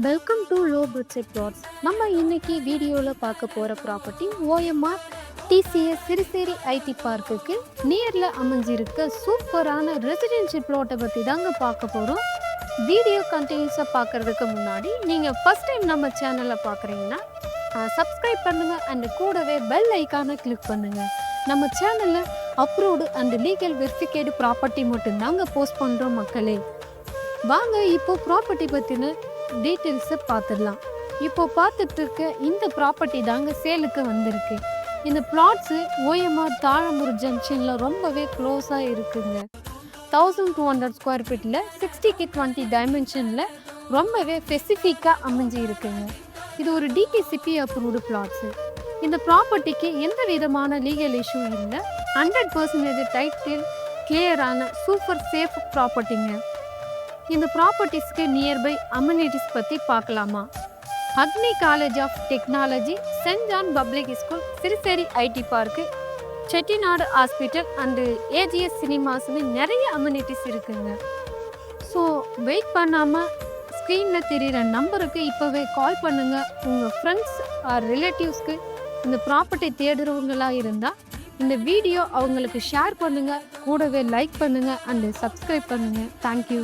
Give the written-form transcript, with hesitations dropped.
Welcome to low budget plots. நம்ம இன்னைக்கு வீடியோவில் பார்க்க போகிற property OMR TCS Siruseri IT பார்க்குக்கு நியரில் அமைஞ்சிருக்க சூப்பரான ரெசிடென்ஷியல் ப்ளாட்டை பற்றி தாங்க பார்க்க போகிறோம். வீடியோ கண்டினியூஸாக பார்க்குறதுக்கு முன்னாடி நீங்கள் ஃபஸ்ட் டைம் நம்ம சேனலை பார்க்குறீங்கன்னா சப்ஸ்கிரைப் பண்ணுங்கள் அண்ட் கூடவே பெல் ஐக்கானை கிளிக் பண்ணுங்கள். நம்ம சேனலில் அப்ரூவ்டு அண்ட் லீகல் வெரிஃபிகேடு ப்ராப்பர்ட்டி மட்டும்தாங்க போஸ்ட் பண்ணுறோம் மக்களே. வாங்க இப்போ ப்ராப்பர்ட்டி பற்றின டீட்டெயில்ஸை பார்த்துடலாம். இப்போ பார்த்துட்டு இருக்க இந்த ப்ராப்பர்ட்டி தாங்க சேலுக்கு வந்திருக்கு. இந்த பிளாட்ஸு ஓஎம்ஆர் தாழம்பூர் ஜங்ஷனில் ரொம்பவே க்ளோஸாக இருக்குங்க. 1200 ஸ்கொயர் ஃபீட்டில் 60x20 டைமென்ஷனில் ரொம்பவே ஸ்பெசிஃபிக்காக அமைஞ்சு இருக்குங்க. இது ஒரு டிடிசிபி அப்ரூவ்டு பிளாட்ஸு. இந்த ப்ராப்பர்ட்டிக்கு எந்த விதமான லீகல் இஷ்யூ இல்லை. 100% டைட்டில் கிளியரான சூப்பர் சேஃப் ப்ராப்பர்ட்டிங்க. இந்த ப்ராப்பர்ட்டிஸ்க்கு நியர்பை அம்யூனிட்டிஸ் பற்றி பார்க்கலாமா? Agni college of technology, saint John public school, Siruseri IT park, Chettinad hospital and AGS சினிமாஸ்னு நிறைய அம்யூனிட்டிஸ் இருக்குங்க. ஸோ வெயிட் பண்ணாமல் ஸ்க்ரீனில் தெரிகிற நம்பருக்கு இப்போவே கால் பண்ணுங்கள். உங்கள் ஃப்ரெண்ட்ஸ் ஆர் ரிலேட்டிவ்ஸ்க்கு இந்த ப்ராப்பர்ட்டி தேடுறவங்களாக இருந்தால் இந்த வீடியோ அவங்களுக்கு ஷேர் பண்ணுங்கள். கூடவே லைக் பண்ணுங்கள் அண்டு சப்ஸ்கிரைப் பண்ணுங்கள். தேங்க்யூ.